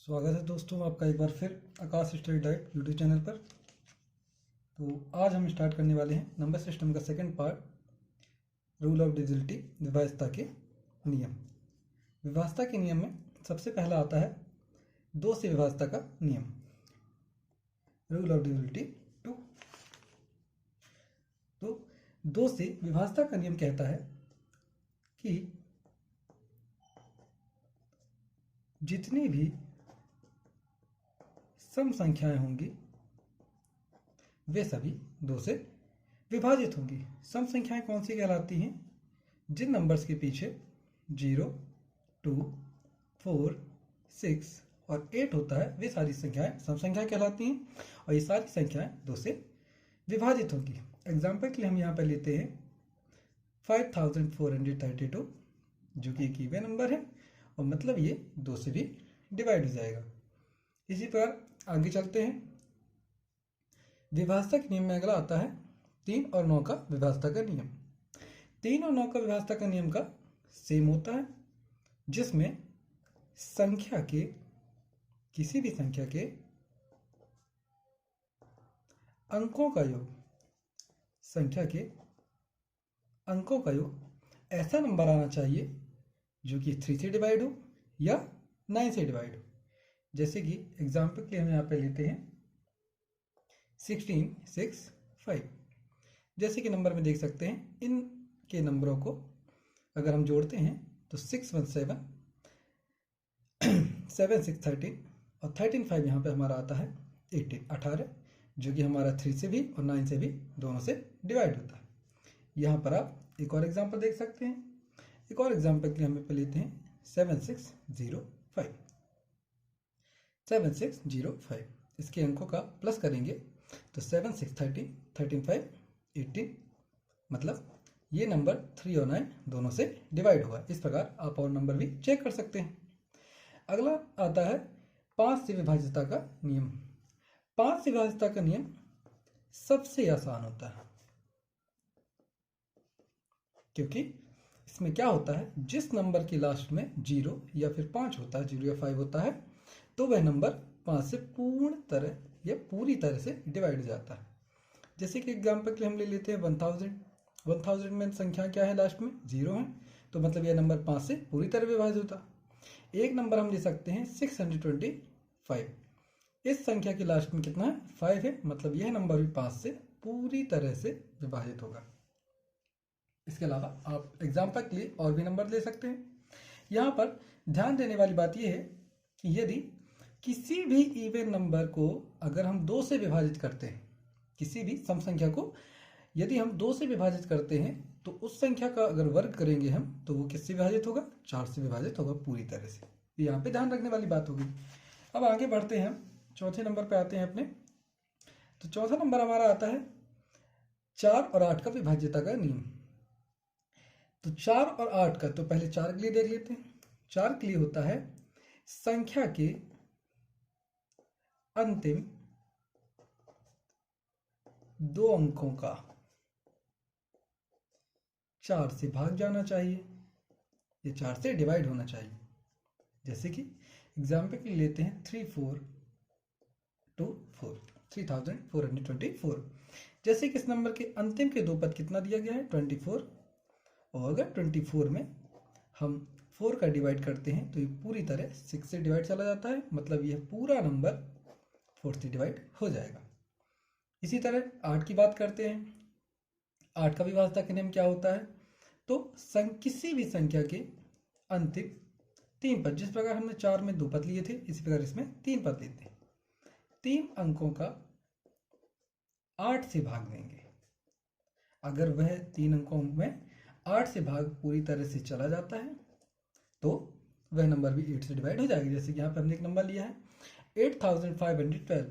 स्वागत है दोस्तों आपका एक बार फिर Aakash study diet YouTube channel पर। तो आज हम स्टार्ट करने वाले हैं नंबर सिस्टम का second part, rule of divisibility, विभाज्यता के नियम। विभाज्यता के नियम में सबसे पहला आता है दो से विभाज्यता का नियम, रूल ऑफ डिविजिबिलिटी 2। तो दो से विभाज्यता का नियम कहता है कि जितनी भी सम संख्याएं होंगी वे सभी दो से विभाजित होंगी। सम संख्याएं कौन सी कहलाती हैं? जिन नंबर्स के पीछे 0, 2, 4, 6 और 8 होता है वे सारी संख्याएं सम संख्याएं कहलाती हैं और ये सारी संख्याएं दो से विभाजित होंगी। एग्जाम्पल के लिए हम यहाँ पर लेते हैं 5432 जो कि एक इवन नंबर है और मतलब ये दो से भी डिवाइड हो जाएगा। इसी प्रकार आगे चलते हैं। विभाज्यता के नियम में अगला आता है 3 और 9 का विभाज्यता का नियम। 3 और 9 का विभाज्यता का नियम का सेम होता है, जिसमें संख्या के किसी भी संख्या के अंकों का योग, संख्या के अंकों का योग ऐसा नंबर आना चाहिए जो कि 3 से डिवाइड हो या 9 से डिवाइड हो। जैसे कि एग्जाम्पल के लिए हम यहाँ पे लेते हैं 16, 6, 5। जैसे कि नंबर में देख सकते हैं, इन के नंबरों को अगर हम जोड़ते हैं तो 6, 1, 7, 7, 6, 13 और 13, 5 यहाँ पे हमारा आता है 18, जो कि हमारा 3 से भी और 9 से भी दोनों से डिवाइड होता है। यहाँ पर आप एक और एग्जाम्पल देख सकते हैं। एक और एग्जाम्पल के लिए हम पे लेते हैं 7605। 7605 इसके अंकों का प्लस करेंगे तो 7, 6, 13, 13, 5, 18, मतलब ये नंबर 3 और 9 दोनों से डिवाइड हुआ। इस प्रकार आप और नंबर भी चेक कर सकते हैं। अगला आता है 5 से विभाज्यता का नियम। 5 से विभाज्यता का नियम सबसे आसान होता है, क्योंकि इसमें क्या होता है, जिस नंबर के लास्ट में 0 या फिर 5 होता है, 0 या 5 होता है, तो वह नंबर 5 से पूर्ण तरह या पूरी तरह से डिवाइड हो जाता है। जैसे कि एग्जाम्पल के लिए हम ले लेते हैं 1000। 1000 में संख्या क्या है, लास्ट में 0 है, तो मतलब यह नंबर 5 से पूरी तरह विभाजित होता है। एक नंबर हम ले सकते हैं 625। इस संख्या के लास्ट में कितना है, 5 है, मतलब यह नंबर भी 5 से पूरी तरह से विभाजित होगा। इसके अलावा आप एग्जाम्पल के लिए और भी नंबर ले सकते हैं। यहाँ पर ध्यान देने वाली बात यह है कि यदि किसी भी इवन नंबर को अगर हम 2 से विभाजित करते हैं, किसी भी सम संख्या को यदि हम 2 से विभाजित करते हैं, तो उस संख्या का अगर वर्ग करेंगे हम, तो वो किससे विभाजित होगा, 4 से विभाजित होगा पूरी तरह से। यहाँ पे ध्यान रखने वाली बात होगी। अब आगे बढ़ते हैं, चौथे नंबर पे आते हैं अपने। तो चौथा नंबर हमारा आता है 4 और 8 का विभाज्यता का नियम। तो 4 और 8 का, तो पहले 4 के लिए देख लेते हैं। 4 के लिए होता है संख्या के अंतिम 2 अंकों का 4 से भाग जाना चाहिए, ये 4 से डिवाइड होना चाहिए। जैसे कि एग्जाम्पल के लिए लेते हैं 3424, 3424। जैसे कि इस नंबर के अंतिम के 2 पद कितना दिया गया है, 24, और अगर 24 में हम 4 का डिवाइड करते हैं तो ये पूरी तरह 6 से डिवाइड चला जाता है, मतलब यह पूरा नंबर 4 से डिवाइड हो जाएगा। इसी तरह 8 की बात करते हैं। 8 का विभाज्यता का नियम क्या होता है, तो किसी भी संख्या के अंतिम 3 पद, जिस प्रकार हमने 4 में 2 पद लिए थे, इसी प्रकार इसमें 3 पद लेते हैं, 3 अंकों का 8 से भाग देंगे। अगर वह 3 अंकों में 8 से भाग पूरी तरह से चला जाता है तो वह नंबर भी 8 से डिवाइड हो जाएगा। जैसे कि यहाँ पर हमने एक नंबर लिया है 8512,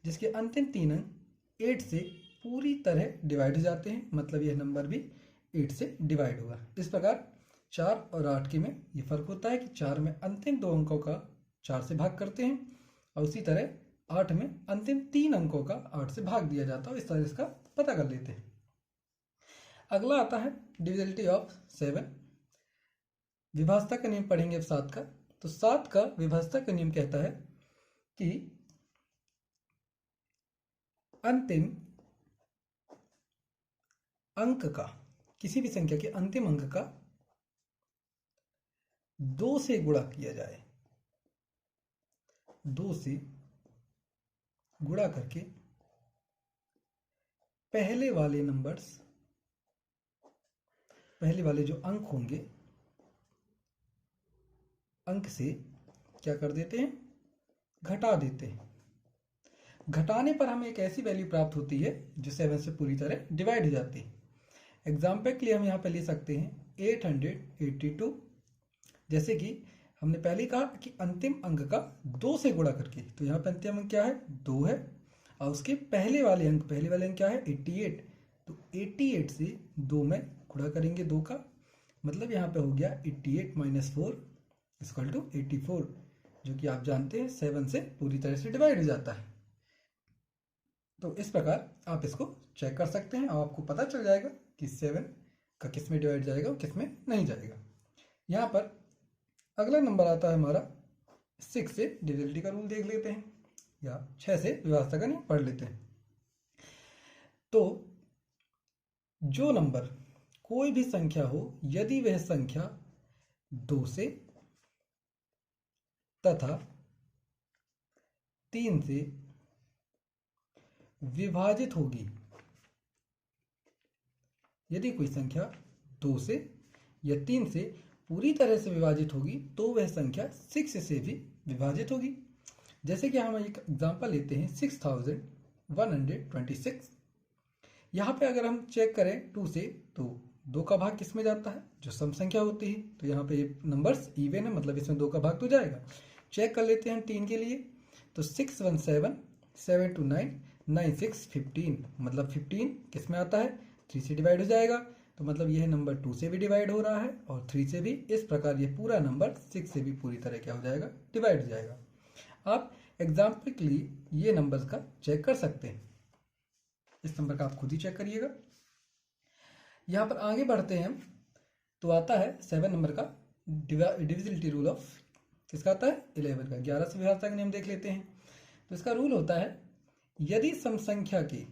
जिसके अंतिम 3 अंक 8 से पूरी तरह डिवाइड हो जाते हैं, मतलब यह नंबर भी 8 से डिवाइड होगा। इस प्रकार 4 और 8 के में ये फर्क होता है कि 4 में अंतिम 2 अंकों का 4 से भाग करते हैं और उसी तरह 8 में अंतिम 3 अंकों का 8 से भाग दिया जाता है। इस तरह इसका पता कर लेते हैं। अगला आता है डिविजिबिलिटी ऑफ 7। विभाज्यता का नियम पढ़ेंगे अब 7 का। तो 7 का विभाज्यता का नियम कहता है कि अंतिम अंक का, किसी भी संख्या के अंतिम अंक का 2 से गुणा किया जाए, 2 से गुणा करके पहले वाले जो अंक होंगे, अंक से क्या कर देते हैं, घटा देते हैं। घटाने पर हमें एक ऐसी वैल्यू प्राप्त होती है जो 7 से पूरी तरह डिवाइड हो जाती है। एग्जाम्पल के लिए हम यहाँ पे ले सकते हैं 882। जैसे कि हमने पहले कहा कि अंतिम अंक का 2 से गुणा करके, तो यहाँ पे अंतिम अंक क्या है, 2 है, और उसके पहले वाले अंक क्या है, 88। तो 88 से 2 में गुणा करेंगे 2 का, मतलब यहाँ पे हो गया 88 - 4 = 84, जो कि आप जानते हैं 7 से पूरी तरह से डिवाइड हो जाता है। तो इस प्रकार आप इसको चेक कर सकते हैं और आपको पता चल जाएगा कि 7 का किस में डिवाइड जाएगा और किस में नहीं जाएगा। यहाँ पर अगला नंबर आता है हमारा 6 से डिविजिबिलिटी का रूल देख लेते हैं, या 6 से विभाज्यता का नियम पढ़ लेते हैं। तो जो नंबर, कोई भी संख्या हो, यदि वह संख्या 2 से तथा 3 से विभाजित होगी, यदि कोई संख्या 2 से या 3 से पूरी तरह से विभाजित होगी तो वह संख्या 6 से भी विभाजित होगी। जैसे कि हम एक एग्जांपल लेते हैं 6126। यहाँ पे अगर हम चेक करें 2 से, तो 2 का भाग किस में जाता है, जो सम संख्या होती है, तो यहाँ पे नंबर्स इवन है, मतलब इसमें 2 का भाग तो जाएगा। चेक कर लेते हैं 3 के लिए, तो 617, 729, 96, 15, मतलब 15 किस में आता है, 3 से डिवाइड हो जाएगा, तो मतलब यह नंबर 2 से भी डिवाइड हो रहा है और 3 से भी। इस प्रकार ये पूरा नंबर 6 से भी पूरी तरह क्या हो जाएगा, डिवाइड हो जाएगा। आप एग्जाम्पल के लिए ये नंबर्स का चेक कर सकते हैं, इस नंबर का आप खुद ही चेक करिएगा। यहाँ पर आगे बढ़ते हैं तो आता है 7 नंबर का डिविजिबिलिटी रूल ऑफ, किसका आता है, 11 का। 11 से विभाज्यता का नियम देख लेते हैं। तो इसका रूल होता है, यदि सम संख्या के,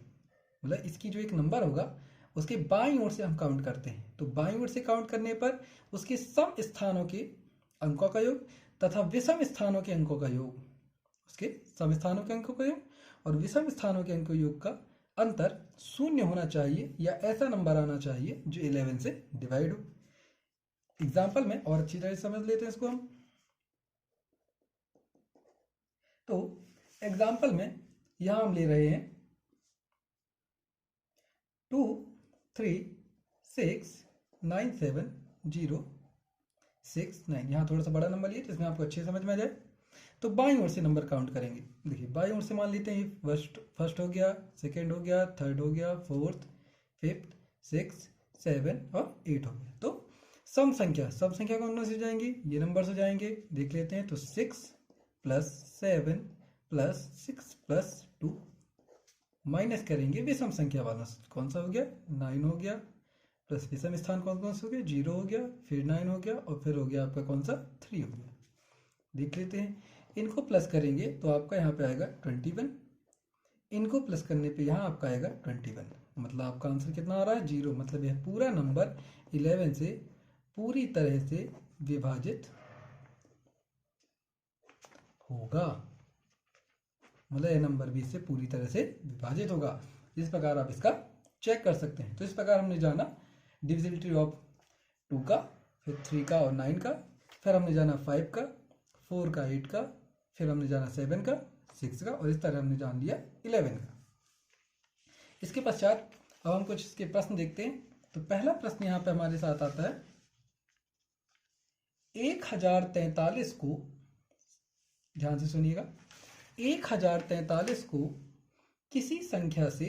मतलब इसकी जो एक नंबर होगा उसके बाईं ओर से हम काउंट करते हैं, तो बाईं ओर से काउंट करने पर उसके सम स्थानों के अंकों का योग तथा विषम स्थानों के अंकों का योग, उसके सम स्थानों के अंकों का योग और विषम स्थानों के अंकों योग का अंतर 0 होना चाहिए, या ऐसा नंबर आना चाहिए जो 11 से डिवाइड हो। एग्जाम्पल में और अच्छी तरह से समझ लेते हैं इसको हम। तो एग्जाम्पल में यहां हम ले रहे हैं 2 3 6 9 7 0 6 9। यहाँ थोड़ा सा बड़ा नंबर लिए जिसमें आपको अच्छे समझ में आ जाए। तो बाईं ओर से नंबर काउंट करेंगे। देखिए बाईं ओर से मान लेते हैं फर्स्ट हो गया, सेकंड हो गया, थर्ड हो गया, फोर्थ, फिफ्थ, 6, 7 और 8 हो गया। तो सम संख्या कौन से हो जाएंगे, ये नंबर हो जाएंगे, देख लेते हैं। तो 6 + 7 + 6 + 2 माइनस करेंगे विषम संख्या वाला, कौन सा हो गया, 9 हो गया, प्लस विषम स्थान कौन से हो गया, 0 हो गया, फिर 9 हो गया और फिर हो गया आपका कौन सा, 3 हो गया। देख लेते हैं, इनको प्लस करेंगे तो आपका यहाँ पे आएगा 21, इनको प्लस करने पे यहाँ आपका आएगा 21, मतलब आपका आंसर कितना आ रहा है, 0। मतलब यह पूरा नंबर 11 से पूरी तरह से विभाजित होगा, मतलब यह नंबर 20 से पूरी तरह से विभाजित होगा। इस प्रकार आप इसका चेक कर सकते हैं। तो इस प्रकार हमने जाना डिविजिबिलिटी ऑफ 2 का, फिर 3 का और 9 का, फिर हमने जाना 5 का, 4 का, 8 का, फिर हमने जाना 7 का, 6 का, और इस तरह हमने जान लिया 11 का। इसके पश्चात अब हम कुछ इसके प्रश्न देखते हैं। तो पहला प्रश्न यहाँ पे हमारे साथ आता है, 1043 को, ध्यान से सुनिएगा, 1043 को किसी संख्या से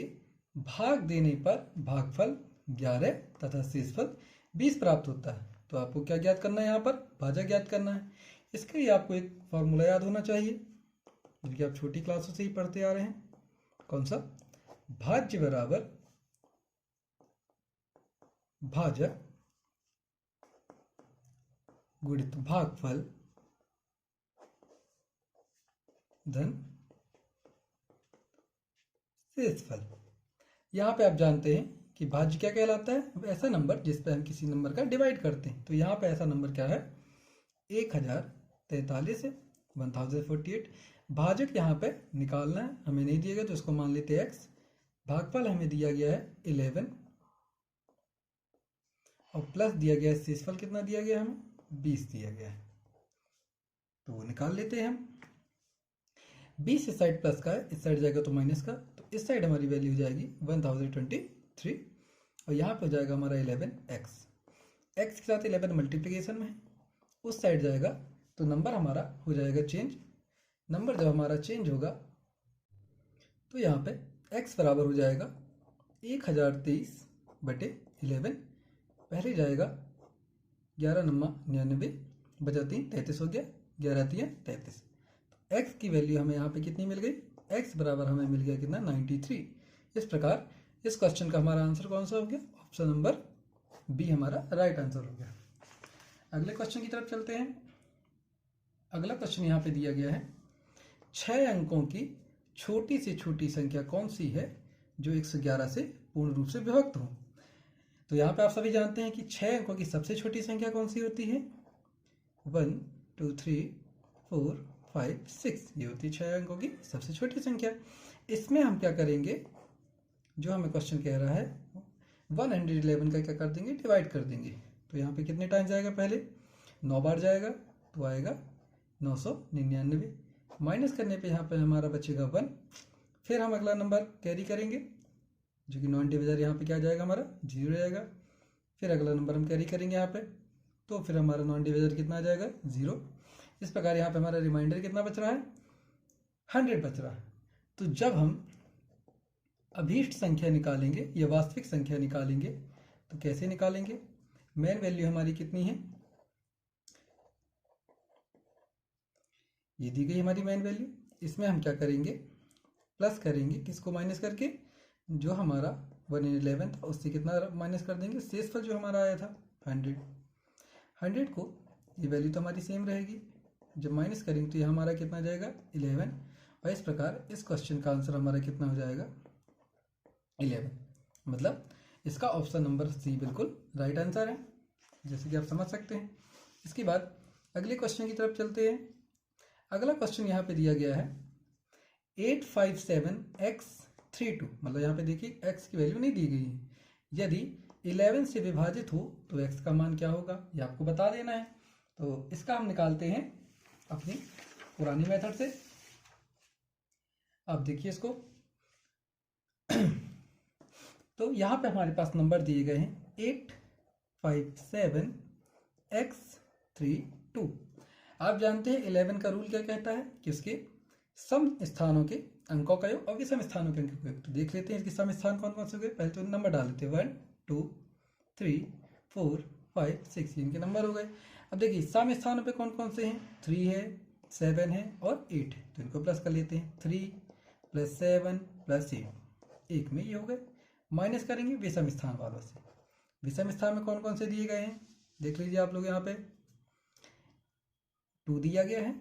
भाग देने पर भागफल 11 तथा शेषफल 20 प्राप्त होता है। तो आपको क्या ज्ञात करना है, यहाँ पर भाजक ज्ञात करना है। इसके लिए आपको एक फॉर्मूला याद होना चाहिए, जो कि आप छोटी क्लासों से ही पढ़ते आ रहे हैं। कौन सा, भाज्य बराबर भाजक गुणित भागफल धन शेषफल। यहाँ पे आप जानते हैं कि भाज्य क्या कहलाता है, ऐसा नंबर जिस पे हम किसी नंबर का डिवाइड करते हैं। तो यहाँ पे ऐसा नंबर क्या है, 1043 है, 1048। भाजक यहाँ पे निकालना है, हमें नहीं दिया गया तो इसको मान लेते हैं x। भागफल हमें दिया गया है 11 और प्लस दिया गया है शेषफल कितना दिया गया है, हमें 20 दिया गया है। तो वो निकाल लेते हैं हम। 20 इस साइड प्लस का है, इस साइड जाएगा तो माइनस का, तो इस साइड हमारी वैल्यू हो जाएगी 1023 और यहाँ पे हो जाएगा हमारा 11x। x के साथ 11 मल्टीप्लिकेशन में है, उस साइड जाएगा तो नंबर हमारा हो जाएगा चेंज। नंबर जब हमारा चेंज होगा तो यहाँ पे x बराबर हो जाएगा 1023/11। पहले जाएगा 11 नम्मा 99 बचा 3 33 हो गया, 11 3 33। तो x की वैल्यू हमें यहाँ पे कितनी मिल गई, x बराबर हमें मिल गया कितना, 93। इस प्रकार इस क्वेश्चन का हमारा आंसर कौन सा हो गया, ऑप्शन नंबर बी हमारा राइट आंसर हो गया। अगले क्वेश्चन की तरफ चलते हैं। अगला क्वेश्चन यहाँ पे दिया गया है, 6 अंकों की छोटी से छोटी संख्या कौन सी है जो 111 से पूर्ण रूप से विभक्त हो। तो यहाँ पे आप सभी जानते हैं कि 6 अंकों की सबसे छोटी संख्या कौन सी होती है, 1 2 3 4 5 6, ये होती है 6 अंकों की सबसे छोटी संख्या। इसमें हम क्या करेंगे, जो हमें क्वेश्चन कह रहा है 111 का क्या कर देंगे, डिवाइड कर देंगे। तो यहाँ पे कितने टाइम्स जाएगा, पहले 9 बार जाएगा तो आएगा 999। माइनस करने पे यहाँ पे हमारा बचेगा 1। फिर हम अगला नंबर कैरी करेंगे जो कि 9 डिविजन यहाँ पे क्या जाएगा हमारा 0 जाएगा। फिर अगला नंबर हम कैरी करेंगे यहाँ पे, तो फिर हमारा 9 डिविजन कितना आ जाएगा 0। इस प्रकार यहाँ पे हमारा रिमाइंडर कितना बच रहा है, 100 बच रहा है। तो जब हम अभीष्ट संख्या निकालेंगे या वास्तविक संख्या निकालेंगे तो कैसे निकालेंगे, मेन वैल्यू हमारी कितनी है, ये दी गई हमारी मेन वैल्यू। इसमें हम क्या करेंगे, प्लस करेंगे, किसको माइनस करके, जो हमारा 111 था उससे कितना माइनस कर देंगे, शेषफल जो हमारा आया था 100 को, ये वैल्यू तो हमारी सेम रहेगी, जब माइनस करेंगे तो ये हमारा कितना जाएगा 11। और इस प्रकार इस क्वेश्चन का आंसर हमारा कितना हो जाएगा 11। मतलब इसका ऑप्शन नंबर सी बिल्कुल राइट आंसर है, जैसे कि आप समझ सकते हैं। इसके बाद अगले क्वेश्चन की तरफ चलते हैं। अगला क्वेश्चन यहाँ पे दिया गया है 857x32, मतलब यहाँ पे देखिए x की वैल्यू नहीं दी गई है। यदि 11 से विभाजित हो तो x का मान क्या होगा, ये आपको बता देना है। तो इसका हम निकालते हैं अपनी पुरानी मेथड से। अब देखिए इसको तो यहाँ पे हमारे पास नंबर दिए गए हैं 857x32। आप जानते हैं 11 का रूल क्या कहता है कि उसके सम स्थानों के अंकों का योग और विषम स्थानों के अंकों का योग। तो देख लेते हैं इसके सम स्थान कौन कौन से हो गए, पहले तो नंबर डाल देते हैं 1 2 3 4 5 6, इनके नंबर हो गए। अब देखिए सम स्थानों पे कौन कौन से हैं, 3 है 7 है और 8 है, तो इनको प्लस कर लेते हैं, 3 + 7 + 8, एक में ये हो गए। माइनस करेंगे विषम स्थान वालों से। विषम स्थान में कौन कौन से दिए गए हैं, देख लीजिए आप लोग, यहाँ पे 2 दिया गया है,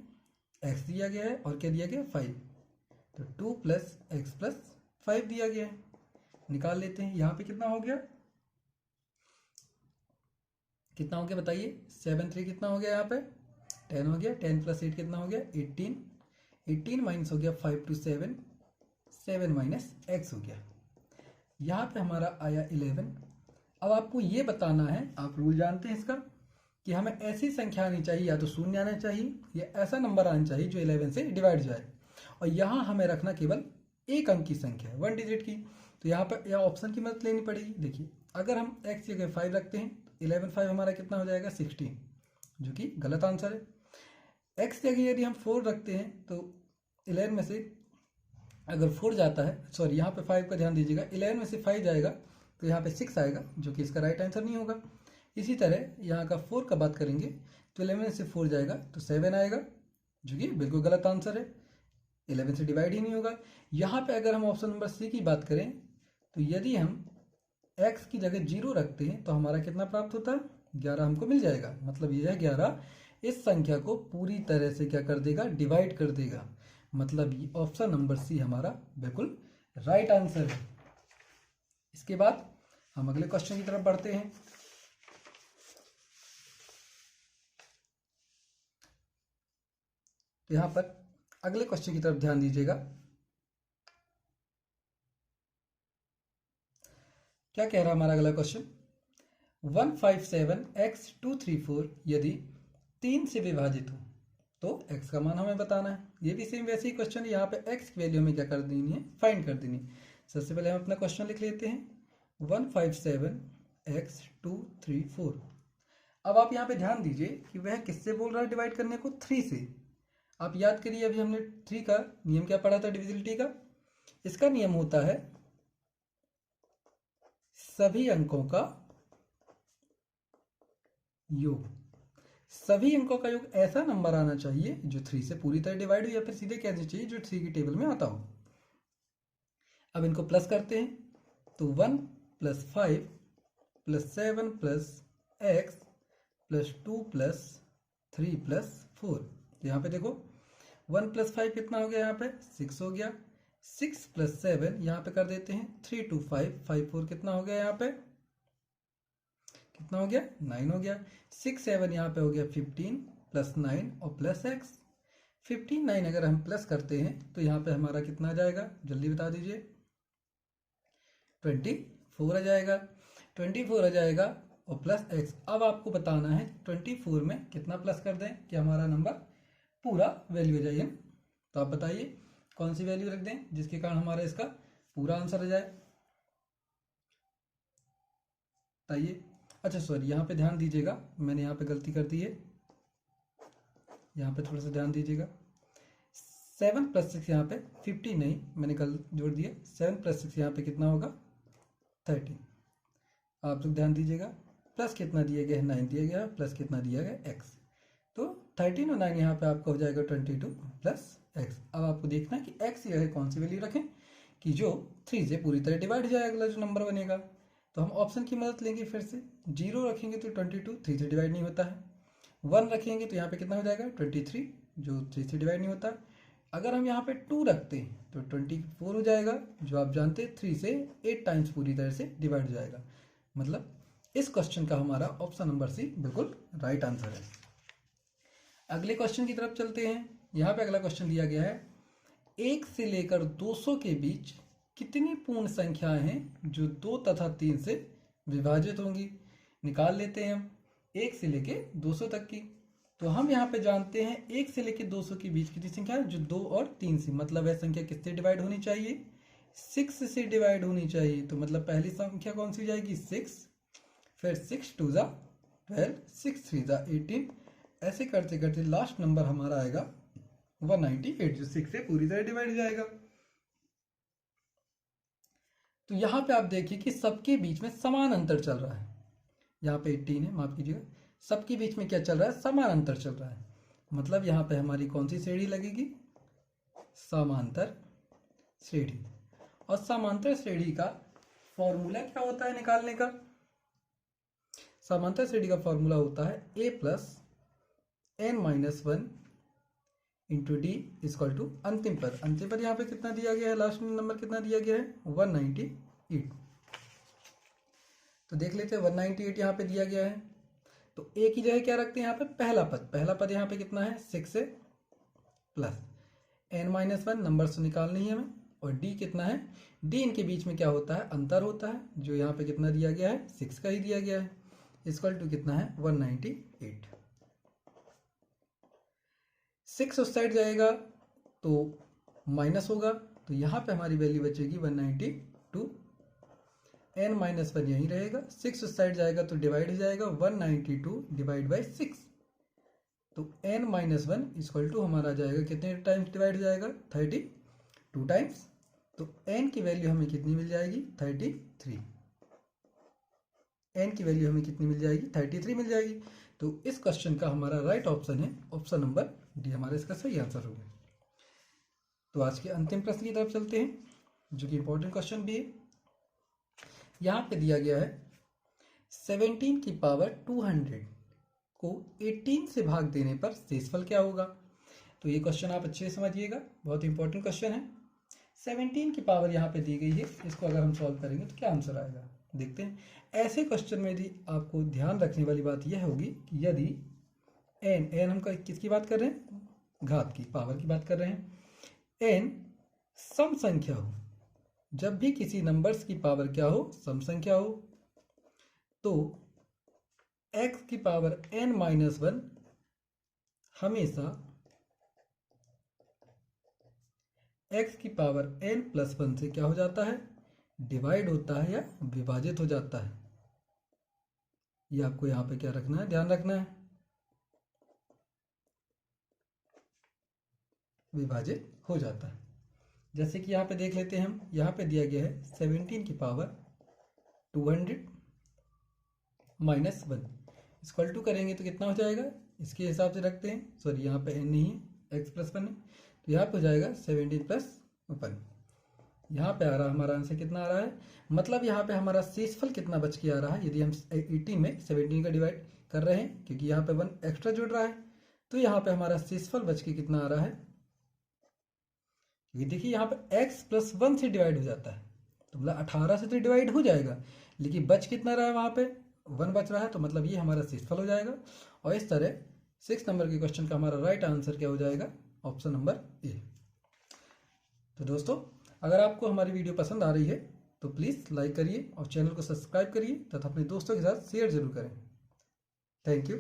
x दिया गया है और क्या दिया गया 5, तो 2 + x + 5 दिया गया है। निकाल लेते हैं, यहाँ पे कितना हो गया, कितना हो गया बताइए, 7 3 कितना हो गया, यहाँ पे 10 हो गया, 10 + 8 कितना हो गया 18, 18 माइनस हो गया 5 to 7, 7 माइनस x हो गया। यहाँ पे हमारा आया 11। अब आपको ये बताना है, आप रूल जानते हैं इसका, कि हमें ऐसी संख्या आनी चाहिए, या तो शून्य आना चाहिए या ऐसा नंबर आना चाहिए जो 11 से डिवाइड जाए, और यहाँ हमें रखना केवल एक अंक की संख्या है, 1 डिजिट की। तो यहाँ पर या ऑप्शन की मदद लेनी पड़ेगी। देखिए अगर हम x की जगह 5 रखते हैं तो 11 5 हमारा कितना हो जाएगा 16, जो कि गलत आंसर है। x की जगह यदि हम 4 रखते हैं तो 11 में से अगर 4 जाता है, सॉरी यहाँ पे 5 का ध्यान दीजिएगा, 11 में से 5 जाएगा तो यहाँ पे 6 आएगा, जो कि इसका राइट आंसर नहीं होगा। इसी तरह यहाँ का 4 का बात करेंगे तो 11 से 4 जाएगा तो 7 आएगा, जो कि बिल्कुल गलत आंसर है, 11 से डिवाइड ही नहीं होगा। यहाँ पे अगर हम ऑप्शन नंबर सी की बात करें तो यदि हम x की जगह 0 रखते हैं तो हमारा कितना प्राप्त होता है, 11 हमको मिल जाएगा। मतलब यह 11 इस संख्या को पूरी तरह से क्या कर देगा, डिवाइड कर देगा। मतलब ये ऑप्शन नंबर सी हमारा बिल्कुल राइट आंसर है। इसके बाद हम अगले क्वेश्चन की तरफ बढ़ते हैं। तो यहां पर अगले क्वेश्चन की तरफ ध्यान दीजिएगा। क्या कह रहा है हमारा अगला क्वेश्चन, 157x234 यदि 3 से विभाजित हो तो x का मान हमें बताना है। ये भी सेम वैसे ही क्वेश्चन है, यहाँ पे x की वैल्यू हमें क्या कर देनी है, फाइंड कर देनी है। सबसे पहले हम अपना क्वेश्चन लिख लेते हैं 157x234। अब आप यहाँ पे ध्यान दीजिए कि वह किससे बोल रहा है डिवाइड करने को, 3 से। आप याद करिए अभी हमने 3 का नियम क्या पढ़ा था डिविजिबिलिटी का। इसका नियम होता है सभी अंकों का योग। सभी अंकों का योग ऐसा नंबर आना चाहिए जो 3 से पूरी तरह डिवाइड हो, या फिर सीधे कहना चाहिए जो 3 की टेबल में आता हो। अब इनको प्लस करते हैं तो 1 + 5 + 7 + x + 2 + 3 + 4। यहाँ पे देखो 1 + 5 कितना हो गया, यहाँ पे 6 हो गया। 6 + 7 यहाँ पे कर देते हैं 3 2 5 5 4 कितना हो गया, यहाँ पे कितना हो गया, 9 हो गया। 6 7 यहाँ पे हो गया 15 + 9 और प्लस x। 15 9 अगर हम प्लस करते हैं तो यहाँ पे हमारा कितना आ जाएगा, जल्दी बता दीजिए। 24 आ जाएगा। 24 आ जाएगा और प्लस x। अब आपको बताना है 24 में कितना प्लस कर दें कि हमारा नंबर पूरा वैल्यू आ जाए। तो आप बताइए कौन सी वैल्यू रख दें जिसके कारण हमारा इसका पूरा आंसर आ जाए, बताइए। अच्छा सॉरी, यहाँ पे ध्यान दीजिएगा, मैंने यहाँ पे गलती कर दी है, यहाँ पे थोड़ा सा ध्यान दीजिएगा। 7 + 6 यहाँ पे 50 नहीं, मैंने गलत जोड़ दिया। 7 + 6 यहाँ पे कितना होगा, 13। आप लोग ध्यान दीजिएगा, प्लस कितना दिया गया है, 9 दिया गया है, प्लस कितना दिया गया है, x। तो 13 और 9 यहाँ पे आपका हो जाएगा 22 + x। अब आपको देखना है कि x की जगह कौन सी वैल्यू रखें कि जो 3 से पूरी तरह डिवाइड हो जाए अगला जो नंबर बनेगा। तो हम ऑप्शन की मदद लेंगे फिर से। 0 रखेंगे तो 22 3 से डिवाइड नहीं होता है। 1 रखेंगे तो यहाँ पे कितना हो जाएगा, 23 जो 3 से डिवाइड नहीं होता। अगर हम यहाँ पे 2 रखते हैं तो 24 हो जाएगा, जो आप जानते हैं 3 से 8 टाइम्स पूरी तरह से डिवाइड हो जाएगा। मतलब इस क्वेश्चन का हमारा ऑप्शन नंबर सी बिल्कुल राइट आंसर है। अगले क्वेश्चन की तरफ चलते हैं। यहाँ पे अगला क्वेश्चन दिया गया है 1 से लेकर 200 के बीच कितनी पूर्ण संख्याएं हैं जो 2 तथा 3 से विभाजित होंगी। निकाल लेते हैं हम 1 से लेके 200 तक की। तो हम यहाँ पे जानते हैं 1 से लेके 200 के बीच कितनी संख्या है, जो 2 और 3 से, मतलब वह संख्या किससे डिवाइड होनी चाहिए, 6 से डिवाइड होनी चाहिए। तो मतलब पहली संख्या कौन सी हो जाएगी, 6, फिर 6 2 ज़ा 12, 6 3 ज़ा 18, ऐसे करते करते लास्ट नंबर हमारा आएगा 198, जो 6 से पूरी तरह डिवाइड हो जाएगा। तो यहाँ पे आप देखिए कि सबके बीच में समान अंतर चल रहा है। यहाँ पे 18 है, माफ कीजिएगा, सबके बीच में क्या चल रहा है, समान अंतर चल रहा है। मतलब यहाँ पे हमारी कौन सी श्रेणी लगेगी, समांतर श्रेणी। और समांतर श्रेणी का फॉर्मूला क्या होता है निकालने का, समांतर श्रेणी का फॉर्मूला होता है a + n - 1 × d = अंतिम पद। अंतिम पद यहाँ पे कितना दिया गया है, लास्ट में नंबर कितना दिया गया है, 198। तो देख लेते हैं 198 यहाँ पे दिया गया है। तो a की जगह क्या रखते हैं यहाँ पे, पहला पद। पहला पद यहाँ पे कितना है, 6 से प्लस n - 1 नंबर से निकालनी है हमें। और d कितना है, d इनके बीच में क्या होता है, अंतर होता है, जो यहाँ पे कितना दिया गया है, 6 का ही दिया गया है। = कितना है, 198। 6 उस साइड जाएगा तो माइनस होगा, तो यहाँ पे हमारी वैल्यू बचेगी 192। n - 1 यहीं रहेगा, 6 उस साइड जाएगा तो डिवाइड हो जाएगा, 192 / 6। तो n - 1 = हमारा आ जाएगा, कितने टाइम्स डिवाइड हो जाएगा, 32 टाइम्स। तो n की वैल्यू हमें कितनी मिल जाएगी, 33। n की वैल्यू हमें कितनी मिल जाएगी, 33 मिल जाएगी। तो इस क्वेश्चन का हमारा राइट ऑप्शन है ऑप्शन नंबर डी, हमारा इसका सही आंसर होगा। तो आज के अंतिम प्रश्न की तरफ चलते हैं, जो कि इंपॉर्टेंट क्वेश्चन भी है। यहाँ पे दिया गया है 17 की पावर 200 को 18 से भाग देने पर शेषफल क्या होगा। तो ये क्वेश्चन आप अच्छे से समझिएगा, बहुत इंपॉर्टेंट क्वेश्चन है। 17 की पावर यहाँ पे दी गई है, इसको अगर हम सॉल्व करेंगे तो क्या आंसर आएगा देखते हैं। ऐसे क्वेश्चन में यदि आपको ध्यान रखने वाली बात यह होगी कि यदि एन हम किसकी बात कर रहे हैं, घात की, पावर की बात कर रहे हैं, एन सम संख्या हो, जब भी किसी नंबर्स की पावर क्या हो, सम संख्या हो, तो x की पावर n-1 हमेशा x की पावर n+1 से क्या हो जाता है, डिवाइड होता है या विभाजित हो जाता है। ये आपको यहाँ पे क्या रखना है, ध्यान रखना है, विभाजित हो जाता है। जैसे कि यहाँ पे देख लेते हैं हम, यहाँ पे दिया गया है 17 की पावर 200 -1, इक्वल टू करेंगे तो कितना हो जाएगा, इसके हिसाब से रखते हैं, सॉरी यहाँ पे n नहीं है, x+1 है, तो यहाँ पे हो जाएगा 17 + 1। यहाँ पे आ रहा है हमारा आंसर कितना आ रहा है, मतलब यहाँ पे हमारा शेषफल कितना बच के आ रहा है, यदि हम 80 में 17 का डिवाइड कर रहे हैं, क्योंकि यहाँ पे 1 एक्स्ट्रा जुड़ रहा है, तो यहाँ पे हमारा शेषफल बच के कितना आ रहा है, क्योंकि देखिए यहाँ पे x+1 से डिवाइड हो जाता है, तो मतलब 18 से तो डिवाइड हो जाएगा, लेकिन बच कितना रहा है, वहाँ पे 1 बच रहा है, तो मतलब ये हमारा शेषफल हो जाएगा। और इस तरह 6 नंबर के क्वेश्चन का हमारा राइट आंसर क्या हो जाएगा, ऑप्शन नंबर ए। तो दोस्तों, अगर आपको हमारी वीडियो पसंद आ रही है तो प्लीज़ लाइक करिए और चैनल को सब्सक्राइब करिए तथा अपने दोस्तों के साथ शेयर जरूर करें। Thank you.